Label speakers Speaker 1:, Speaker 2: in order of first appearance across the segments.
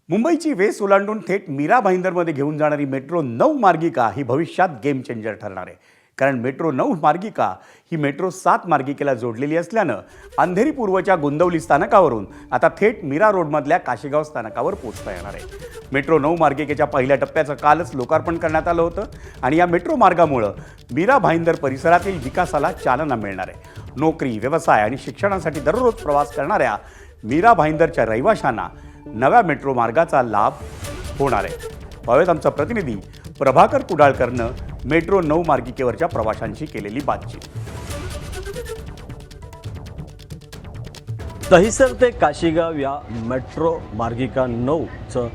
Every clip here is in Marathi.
Speaker 1: मुंबईची वेस ओलांडून थेट मीरा भाईंदरमध्ये घेऊन जाणारी मेट्रो 9 मार्गिका ही भविष्यात गेम चेंजर ठरणार आहे. कारण मेट्रो 9 मार्गिका ही मेट्रो 7 मार्गिकेला जोडलेली असल्यानं अंधेरी पूर्वच्या गोंदवली स्थानकावरून आता थेट मीरा रोडमधल्या काशीगाव स्थानकावर पोहोचता येणार आहे. मेट्रो 9 मार्गिकेच्या पहिल्या टप्प्याचं कालच लोकार्पण करण्यात आलं होतं आणि या मेट्रो मार्गामुळं मीरा भाईंदर परिसरातील विकासाला चालना मिळणार आहे. नोकरी, व्यवसाय आणि शिक्षणासाठी दररोज प्रवास करणाऱ्या मीरा भाईंदरच्या रहिवाशांना नव्या मेट्रो मार्गाचा लाभ होणार आहे. पाहूयात आमचा प्रतिनिधी प्रभाकर कुडाळकरनं मेट्रो 9 मार्गिकेवरच्या प्रवाशांशी केलेली बातचीत.
Speaker 2: दहिसर ते काशीगाव या मेट्रो मार्गिका 9चं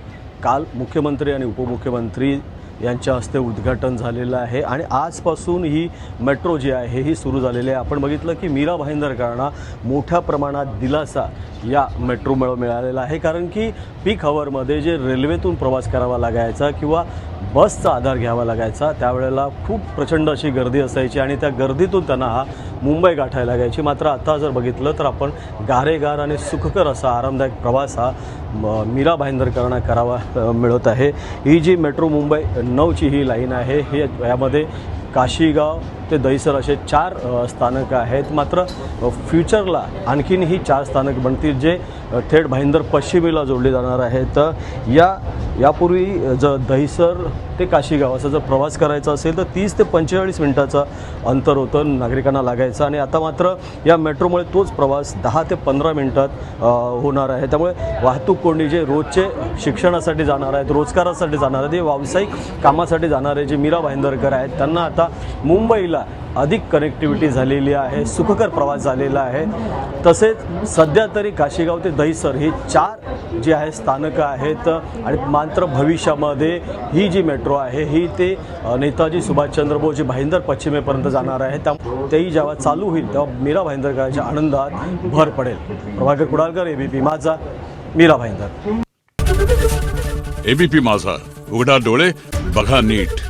Speaker 2: काल मुख्यमंत्री आणि उपमुख्यमंत्री यांच्या हस्ते उद्घाटन झालेलं आहे आणि आजपासून ही मेट्रो जी आहे ही सुरू झालेली आहे. आपण बघितलं की मीरा भाईंदरकरांना मोठ्या प्रमाणात दिलासा या मेट्रोमुळे मिळालेला आहे. कारण की पीक हवरमध्ये जे रेल्वेतून प्रवास करावा लागायचा किंवा बसचा आधार घ्यावा लागायचा त्यावेळेला खूप प्रचंड अशी गर्दी असायची आणि त्या गर्दीतून त्यांना हा मुंबई गाठायला लागायची. मात्र आता जर बघितलं तर आपण गारेगार आणि सुखकर असा आरामदायक प्रवास हा मीरा भाईंदरकरांना करावा मिळत आहे. ही जी मेट्रो मुंबई 9ची ही लाईन आहे ही यामध्ये काशीगाव ते दहिसर असे 4 स्थानकं आहेत. मात्र फ्युचरला आणखीन ही 4 स्थानक बनतील जे थेट भाईंदर पश्चिमेला जोडले जाणार आहेत. यापूर्वी जर दहिसर ते काशीगाव असा जर प्रवास करायचा असेल तर 30 ते 45 मिनिटाचं अंतर होतं नागरिकांना लागायचं आणि आता मात्र या मेट्रोमुळे तोच प्रवास 10 ते 15 मिनिटात होणार आहे. त्यामुळे वाहतूक कोंडी जे रोजचे शिक्षणासाठी जाणार आहेत, रोजगारासाठी जाणार आहेत, व्यावसायिक कामासाठी जाणारे जे मीरा भाईंदरकर आहेत त्यांना आता मुंबईला अधिक कनेक्टिव्हिटी झालेली आहे, सुखकर प्रवास झालेला आहे. तसेच सध्या तरी काशीगाव ते दहिसर ही 4 जी आहे स्थानकं आहेत आणि मात्र भविष्यामध्ये ही जी मेट्रो आहे ही ते नेताजी सुभाषचंद्र बोस भाईंदर पश्चिमेपर्यंत जाणार आहे. त्यामुळे तेही जेव्हा चालू होईल तेव्हा मीरा भाईंदरकरांच्या आनंदात भर पडेल. प्रभाकर कुडाळकर, एबीपी माझा, मीरा भाईंदर.
Speaker 3: एबीपी माझा, उघडा डोळे बघा नीट.